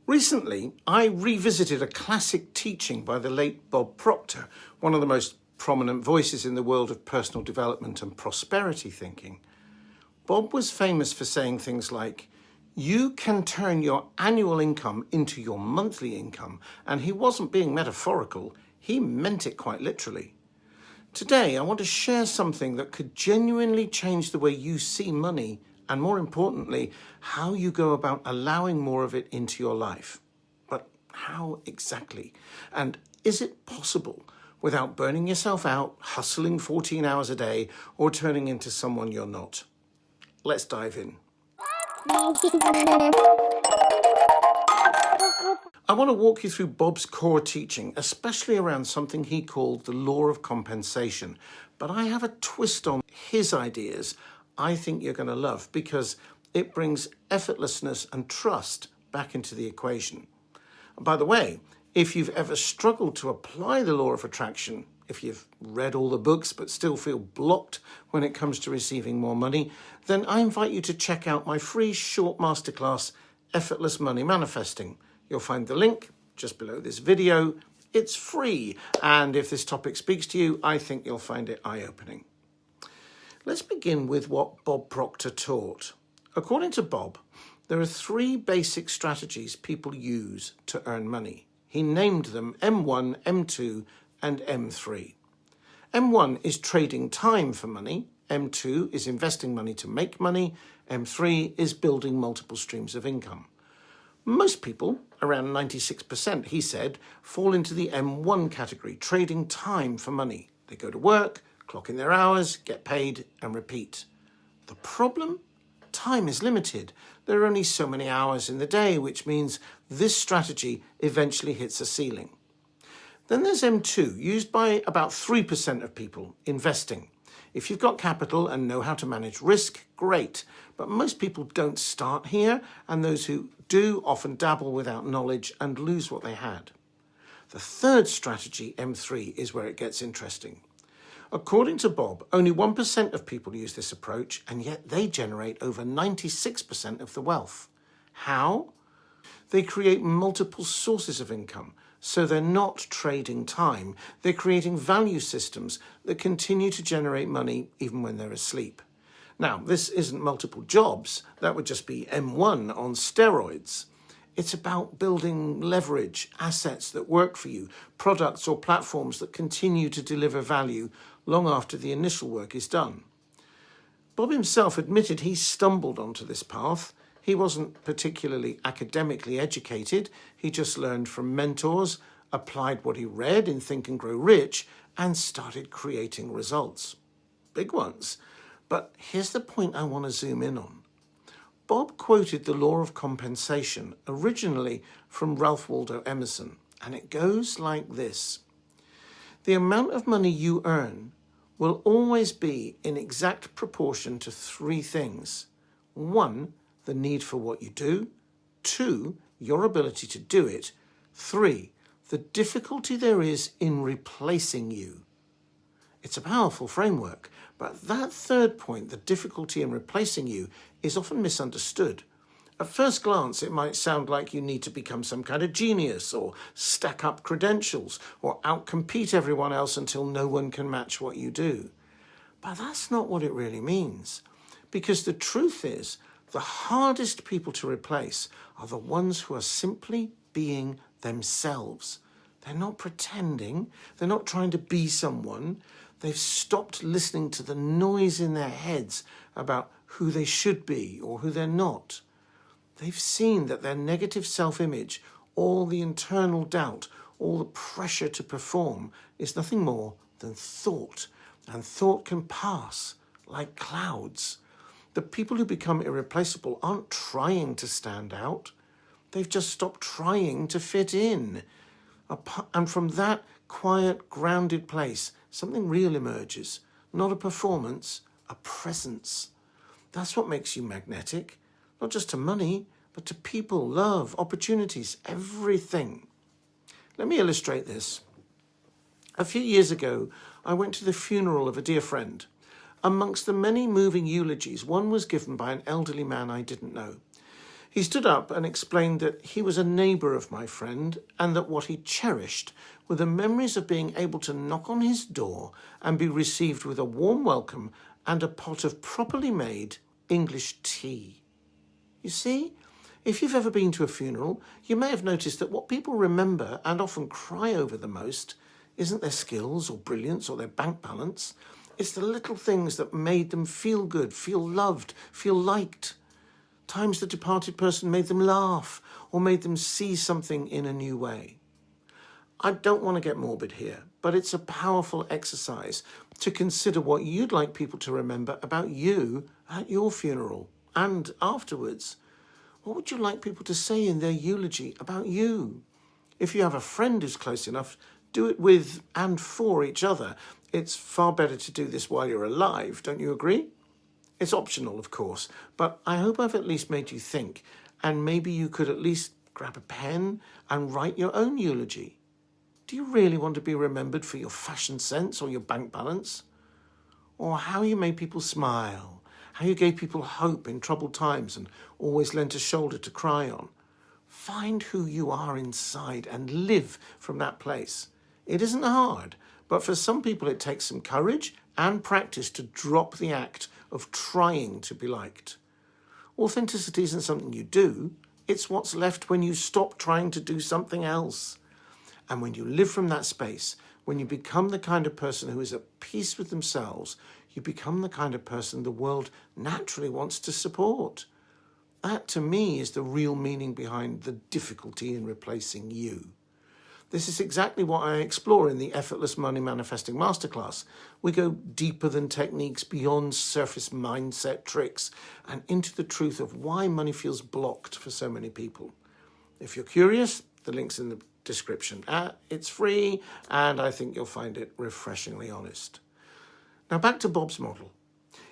Recently, I revisited a classic teaching by the late Bob Proctor, one of the most prominent voices in the world of personal development and prosperity thinking. Bob was famous for saying things like, "You can turn your annual income into your monthly income," and he wasn't being metaphorical, he meant it quite literally. Today, I want to share something that could genuinely change the way you see money and, more importantly, how you go about allowing more of it into your life. But how exactly? And is it possible without burning yourself out, hustling 14 hours a day, or turning into someone you're not? Let's dive in. I want to walk you through Bob's core teaching, especially around something he called the law of compensation. But I have a twist on his ideas I think you're going to love because it brings effortlessness and trust back into the equation. And by the way, if you've ever struggled to apply the law of attraction, if you've read all the books but still feel blocked when it comes to receiving more money, then I invite you to check out my free short masterclass, Effortless Money Manifesting. You'll find the link just below this video. It's free, and if this topic speaks to you, I think you'll find it eye-opening. Let's begin with what Bob Proctor taught. According to Bob, there are 3 basic strategies people use to earn money. He named them M1, M2, and M3. M1 is trading time for money. M2 is investing money to make money. M3 is building multiple streams of income. Most people, around 96%, he said, fall into the M1 category, trading time for money. They go to work, clock in their hours, get paid, and repeat. The problem? Time is limited. There are only so many hours in the day, which means this strategy eventually hits a ceiling. Then there's M2, used by about 3% of people, investing. If you've got capital and know how to manage risk, great. But most people don't start here, and those who do often dabble without knowledge and lose what they had. The third strategy, M3, is where it gets interesting. According to Bob, only 1% of people use this approach, and yet they generate over 96% of the wealth. How? They create multiple sources of income, so they're not trading time. They're creating value systems that continue to generate money even when they're asleep. Now, this isn't multiple jobs. That would just be M1 on steroids. It's about building leverage, assets that work for you, products or platforms that continue to deliver value long after the initial work is done. Bob himself admitted he stumbled onto this path. He wasn't particularly academically educated. He just learned from mentors, applied what he read in Think and Grow Rich, and started creating results. Big ones. But here's the point I want to zoom in on. Bob quoted the law of compensation, originally from Ralph Waldo Emerson, and it goes like this. The amount of money you earn will always be in exact proportion to 3 things. 1, the need for what you do. 2, your ability to do it. 3, the difficulty there is in replacing you. It's a powerful framework, but that third point, the difficulty in replacing you, is often misunderstood. At first glance, it might sound like you need to become some kind of genius or stack up credentials or outcompete everyone else until no one can match what you do. But that's not what it really means. Because the truth is, the hardest people to replace are the ones who are simply being themselves. They're not pretending. They're not trying to be someone. They've stopped listening to the noise in their heads about who they should be or who they're not. They've seen that their negative self-image, all the internal doubt, all the pressure to perform is nothing more than thought. And thought can pass like clouds. The people who become irreplaceable aren't trying to stand out. They've just stopped trying to fit in. And from that quiet, grounded place, something real emerges. Not a performance, a presence. That's what makes you magnetic. Not just to money, but to people, love, opportunities, everything. Let me illustrate this. A few years ago, I went to the funeral of a dear friend. Amongst the many moving eulogies, one was given by an elderly man I didn't know. He stood up and explained that he was a neighbour of my friend and that what he cherished were the memories of being able to knock on his door and be received with a warm welcome and a pot of properly made English tea. You see, if you've ever been to a funeral, you may have noticed that what people remember and often cry over the most isn't their skills or brilliance or their bank balance. It's the little things that made them feel good, feel loved, feel liked. Times the departed person made them laugh or made them see something in a new way. I don't want to get morbid here, but it's a powerful exercise to consider what you'd like people to remember about you at your funeral and afterwards. What would you like people to say in their eulogy about you? If you have a friend who's close enough, do it with and for each other. It's far better to do this while you're alive, don't you agree? It's optional, of course, but I hope I've at least made you think, and maybe you could at least grab a pen and write your own eulogy. Do you really want to be remembered for your fashion sense or your bank balance? Or how you made people smile, how you gave people hope in troubled times and always lent a shoulder to cry on? Find who you are inside and live from that place. It isn't hard, but for some people it takes some courage and practice to drop the act of trying to be liked. Authenticity isn't something you do, it's what's left when you stop trying to do something else. And when you live from that space, when you become the kind of person who is at peace with themselves, you become the kind of person the world naturally wants to support. That, to me, is the real meaning behind the difficulty in replacing you. This is exactly what I explore in the Effortless Money Manifesting Masterclass. We go deeper than techniques, beyond surface mindset tricks, and into the truth of why money feels blocked for so many people. If you're curious, the link's in the description. It's free, and I think you'll find it refreshingly honest. Now back to Bob's model.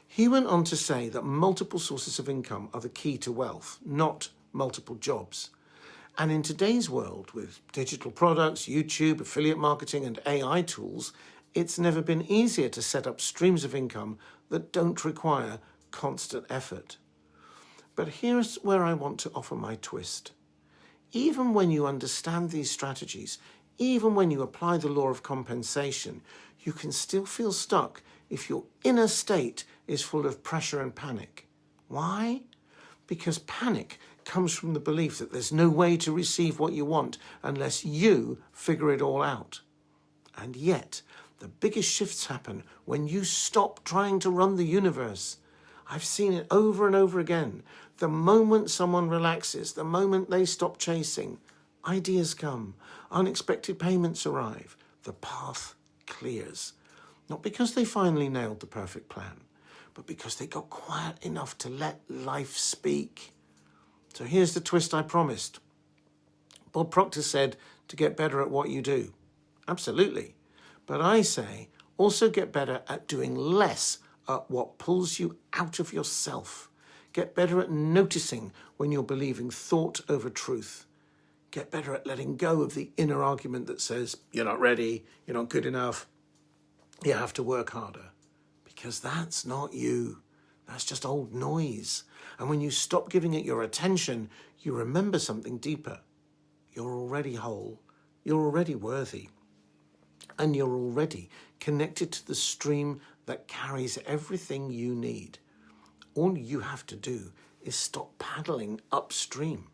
He went on to say that multiple sources of income are the key to wealth, not multiple jobs. And in today's world, with digital products, YouTube, affiliate marketing, and AI tools, it's never been easier to set up streams of income that don't require constant effort. But here's where I want to offer my twist. Even when you understand these strategies, even when you apply the law of compensation, you can still feel stuck if your inner state is full of pressure and panic. Why? Because panic comes from the belief that there's no way to receive what you want unless you figure it all out. And yet, the biggest shifts happen when you stop trying to run the universe. I've seen it over and over again. The moment someone relaxes, the moment they stop chasing, ideas come, unexpected payments arrive, the path clears. Not because they finally nailed the perfect plan, but because they got quiet enough to let life speak. So here's the twist I promised. Bob Proctor said to get better at what you do. Absolutely. But I say also get better at doing less at what pulls you out of yourself. Get better at noticing when you're believing thought over truth. Get better at letting go of the inner argument that says, you're not ready, you're not good enough, you have to work harder. Because that's not you. That's just old noise. And when you stop giving it your attention, you remember something deeper. You're already whole. You're already worthy. And you're already connected to the stream that carries everything you need. All you have to do is stop paddling upstream.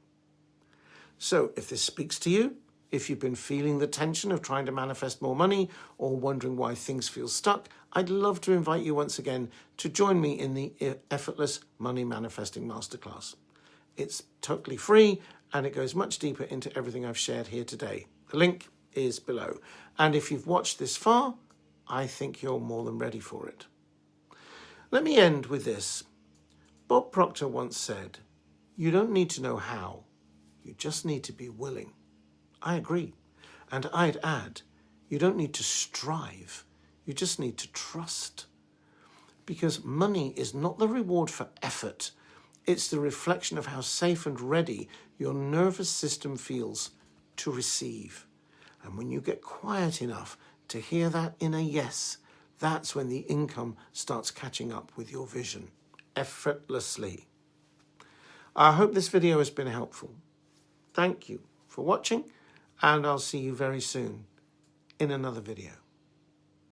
So if this speaks to you, if you've been feeling the tension of trying to manifest more money or wondering why things feel stuck, I'd love to invite you once again to join me in the Effortless Money Manifesting Masterclass. It's totally free and it goes much deeper into everything I've shared here today. The link is below. And if you've watched this far, I think you're more than ready for it. Let me end with this. Bob Proctor once said, "You don't need to know how, you just need to be willing." I agree. And I'd add, you don't need to strive, you just need to trust. Because money is not the reward for effort, it's the reflection of how safe and ready your nervous system feels to receive. And when you get quiet enough to hear that inner yes, that's when the income starts catching up with your vision, effortlessly. I hope this video has been helpful. Thank you for watching, and I'll see you very soon in another video.